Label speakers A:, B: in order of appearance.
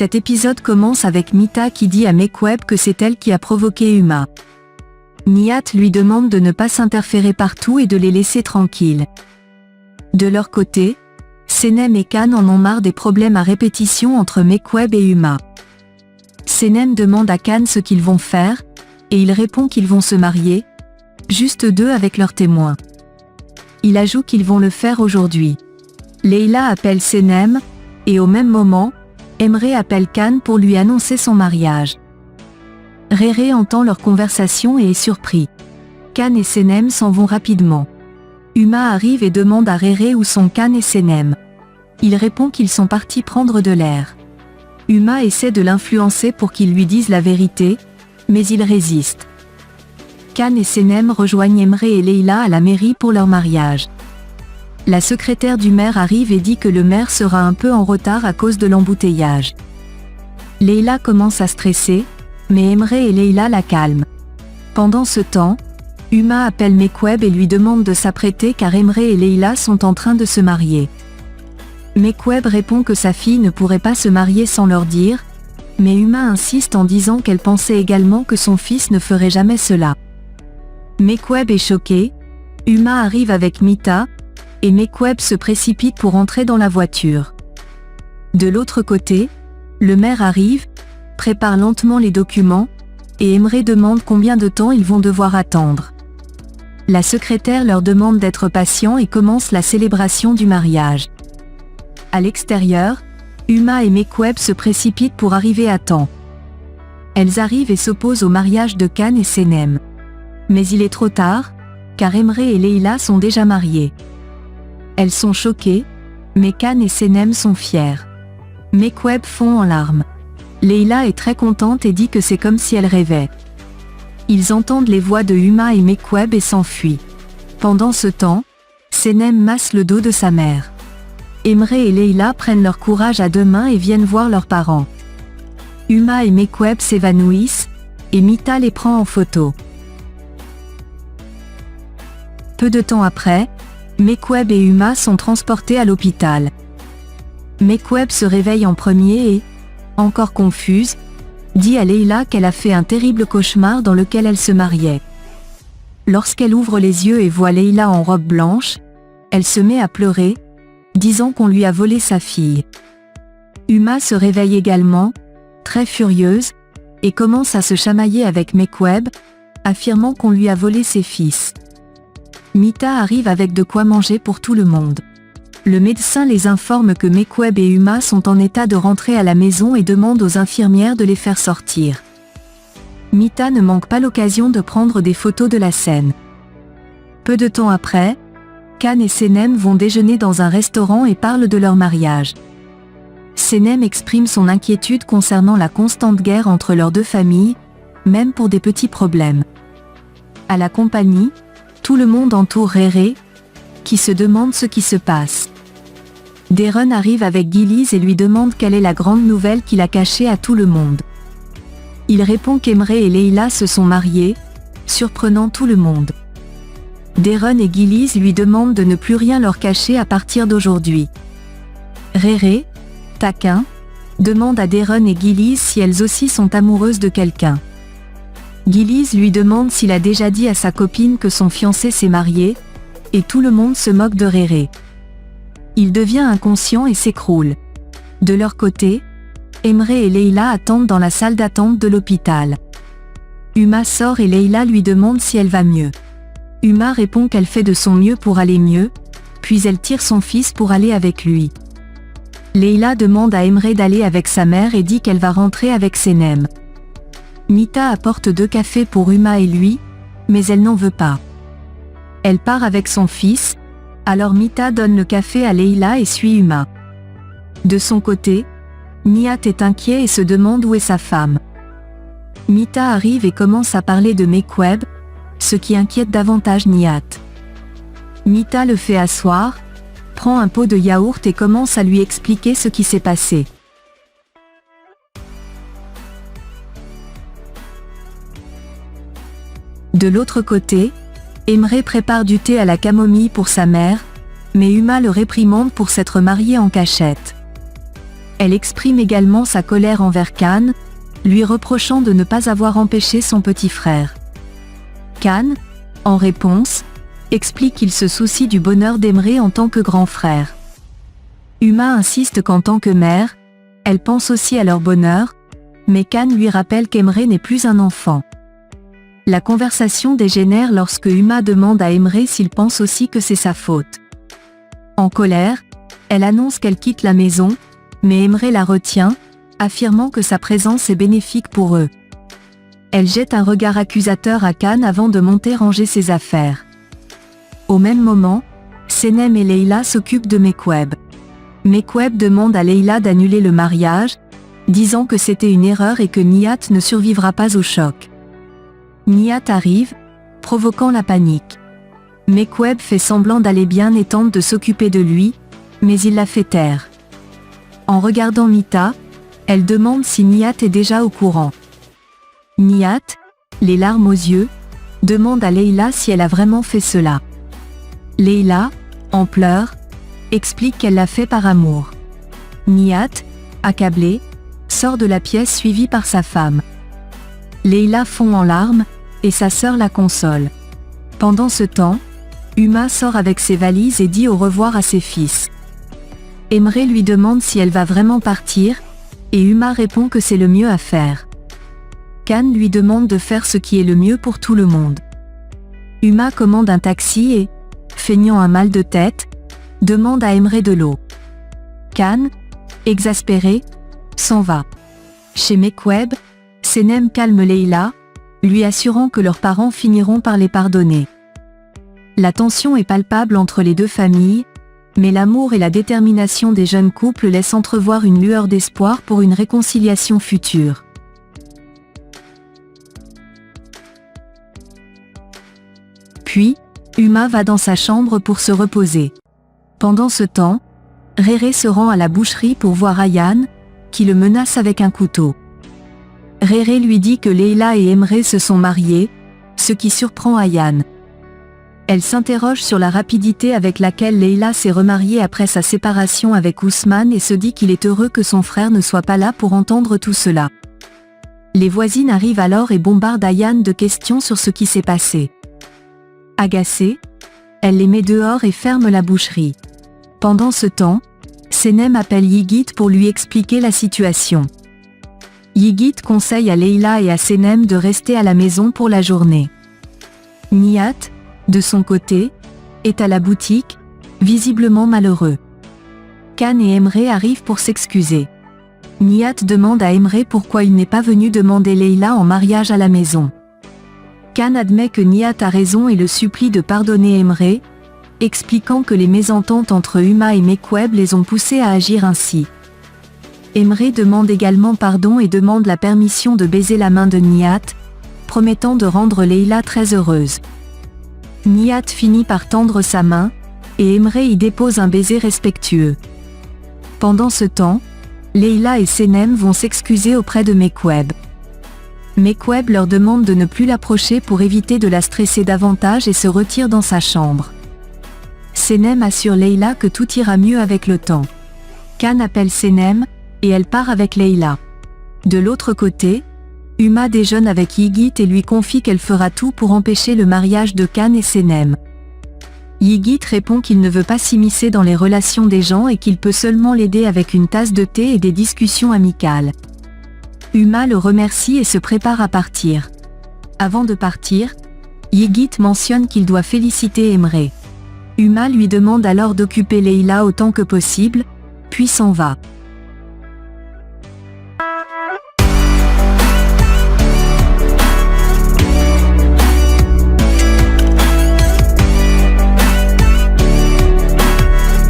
A: Cet épisode commence avec Mita qui dit à Mekweb que c'est elle qui a provoqué Uma. Nihat lui demande de ne pas s'interférer partout et de les laisser tranquilles. De leur côté, Senem et Khan en ont marre des problèmes à répétition entre Mekweb et Uma. Senem demande à Khan ce qu'ils vont faire, et il répond qu'ils vont se marier, juste deux avec leurs témoins. Il ajoute qu'ils vont le faire aujourd'hui. Leila appelle Senem, et au même moment, Emre appelle Khan pour lui annoncer son mariage. Rere entend leur conversation et est surpris. Khan et Senem s'en vont rapidement. Uma arrive et demande à Rere où sont Khan et Senem. Il répond qu'ils sont partis prendre de l'air. Uma essaie de l'influencer pour qu'il lui dise la vérité, mais il résiste. Khan et Senem rejoignent Emre et Leila à la mairie pour leur mariage. La secrétaire du maire arrive et dit que le maire sera un peu en retard à cause de l'embouteillage. Leila commence à stresser, mais Emre et Leila la calment. Pendant ce temps, Uma appelle Mekweb et lui demande de s'apprêter car Emre et Leila sont en train de se marier. Mekweb répond que sa fille ne pourrait pas se marier sans leur dire, mais Uma insiste en disant qu'elle pensait également que son fils ne ferait jamais cela. Mekweb est choqué, Uma arrive avec Mita, et Mekweb se précipite pour entrer dans la voiture. De l'autre côté, le maire arrive, prépare lentement les documents, et Emre demande combien de temps ils vont devoir attendre. La secrétaire leur demande d'être patients et commence la célébration du mariage. À l'extérieur, Uma et Mekweb se précipitent pour arriver à temps. Elles arrivent et s'opposent au mariage de Khan et Senem. Mais il est trop tard, car Emre et Leila sont déjà mariés. Elles sont choquées, mais Khan et Senem sont fiers. Mekweb fond en larmes. Leila est très contente et dit que c'est comme si elle rêvait. Ils entendent les voix de Uma et Mekweb et s'enfuient. Pendant ce temps, Senem masse le dos de sa mère. Emre et Leila prennent leur courage à deux mains et viennent voir leurs parents. Uma et Mekweb s'évanouissent, et Mita les prend en photo. Peu de temps après, Mekweb et Uma sont transportés à l'hôpital. Mekweb se réveille en premier et, encore confuse, dit à Leila qu'elle a fait un terrible cauchemar dans lequel elle se mariait. Lorsqu'elle ouvre les yeux et voit Leila en robe blanche, elle se met à pleurer, disant qu'on lui a volé sa fille. Uma se réveille également, très furieuse, et commence à se chamailler avec Mekweb, affirmant qu'on lui a volé ses fils. Mita arrive avec de quoi manger pour tout le monde. Le médecin les informe que Mekweb et Uma sont en état de rentrer à la maison et demande aux infirmières de les faire sortir. Mita ne manque pas l'occasion de prendre des photos de la scène. Peu de temps après, Khan et Senem vont déjeuner dans un restaurant et parlent de leur mariage. Senem exprime son inquiétude concernant la constante guerre entre leurs deux familles, même pour des petits problèmes. À la compagnie, tout le monde entoure Rere, qui se demande ce qui se passe. Darren arrive avec Gillies et lui demande quelle est la grande nouvelle qu'il a cachée à tout le monde. Il répond qu'Emre et Leila se sont mariés, surprenant tout le monde. Darren et Gillies lui demandent de ne plus rien leur cacher à partir d'aujourd'hui. Rere, taquin, demande à Darren et Gillies si elles aussi sont amoureuses de quelqu'un. Gillies lui demande s'il a déjà dit à sa copine que son fiancé s'est marié, et tout le monde se moque de Rere. Il devient inconscient et s'écroule. De leur côté, Emre et Leila attendent dans la salle d'attente de l'hôpital. Uma sort et Leila lui demande si elle va mieux. Uma répond qu'elle fait de son mieux pour aller mieux, puis elle tire son fils pour aller avec lui. Leila demande à Emre d'aller avec sa mère et dit qu'elle va rentrer avec Senem. Mita apporte 2 cafés pour Uma et lui, mais elle n'en veut pas. Elle part avec son fils, alors Mita donne le café à Leila et suit Uma. De son côté, Nihat est inquiet et se demande où est sa femme. Mita arrive et commence à parler de Mekweb, ce qui inquiète davantage Nihat. Mita le fait asseoir, prend un pot de yaourt et commence à lui expliquer ce qui s'est passé. De l'autre côté, Emre prépare du thé à la camomille pour sa mère, mais Uma le réprimande pour s'être marié en cachette. Elle exprime également sa colère envers Can, lui reprochant de ne pas avoir empêché son petit frère. Can, en réponse, explique qu'il se soucie du bonheur d'Emre en tant que grand frère. Uma insiste qu'en tant que mère, elle pense aussi à leur bonheur, mais Can lui rappelle qu'Emre n'est plus un enfant. La conversation dégénère lorsque Uma demande à Emre s'il pense aussi que c'est sa faute. En colère, elle annonce qu'elle quitte la maison, mais Emre la retient, affirmant que sa présence est bénéfique pour eux. Elle jette un regard accusateur à Can avant de monter ranger ses affaires. Au même moment, Senem et Leila s'occupent de Mekweb. Mekweb demande à Leila d'annuler le mariage, disant que c'était une erreur et que Nihat ne survivra pas au choc. Nihat arrive, provoquant la panique. Mekweb fait semblant d'aller bien et tente de s'occuper de lui, mais il la fait taire. En regardant Mita, elle demande si Nihat est déjà au courant. Nihat, les larmes aux yeux, demande à Leila si elle a vraiment fait cela. Leila, en pleurs, explique qu'elle l'a fait par amour. Nihat, accablé, sort de la pièce suivie par sa femme. Leila fond en larmes, et sa sœur la console. Pendant ce temps, Uma sort avec ses valises et dit au revoir à ses fils. Emre lui demande si elle va vraiment partir, et Uma répond que c'est le mieux à faire. Can lui demande de faire ce qui est le mieux pour tout le monde. Uma commande un taxi et, feignant un mal de tête, demande à Emre de l'eau. Can, exaspéré, s'en va. Chez Mekweb, Senem calme Leila, lui assurant que leurs parents finiront par les pardonner. La tension est palpable entre les deux familles, mais l'amour et la détermination des jeunes couples laissent entrevoir une lueur d'espoir pour une réconciliation future. Puis, Uma va dans sa chambre pour se reposer. Pendant ce temps, Rere se rend à la boucherie pour voir Ayan, qui le menace avec un couteau. Rere lui dit que Leila et Emre se sont mariés, ce qui surprend Ayan. Elle s'interroge sur la rapidité avec laquelle Leila s'est remariée après sa séparation avec Ousmane et se dit qu'il est heureux que son frère ne soit pas là pour entendre tout cela. Les voisines arrivent alors et bombardent Ayan de questions sur ce qui s'est passé. Agacée, elle les met dehors et ferme la boucherie. Pendant ce temps, Senem appelle Yigit pour lui expliquer la situation. Yigit conseille à Leila et à Senem de rester à la maison pour la journée. Nihat, de son côté, est à la boutique, visiblement malheureux. Can et Emre arrivent pour s'excuser. Nihat demande à Emre pourquoi il n'est pas venu demander Leila en mariage à la maison. Can admet que Nihat a raison et le supplie de pardonner Emre, expliquant que les mésententes entre Uma et Mekweb les ont poussés à agir ainsi. Emre demande également pardon et demande la permission de baiser la main de Nihat, promettant de rendre Leila très heureuse. Nihat finit par tendre sa main, et Emre y dépose un baiser respectueux. Pendant ce temps, Leila et Senem vont s'excuser auprès de Mekweb. Mekweb leur demande de ne plus l'approcher pour éviter de la stresser davantage et se retire dans sa chambre. Senem assure Leila que tout ira mieux avec le temps. Can appelle Senem, et elle part avec Leila. De l'autre côté, Uma déjeune avec Yigit et lui confie qu'elle fera tout pour empêcher le mariage de Can et Senem. Yigit répond qu'il ne veut pas s'immiscer dans les relations des gens et qu'il peut seulement l'aider avec une tasse de thé et des discussions amicales. Uma le remercie et se prépare à partir. Avant de partir, Yigit mentionne qu'il doit féliciter Emre. Uma lui demande alors d'occuper Leila autant que possible, puis s'en va.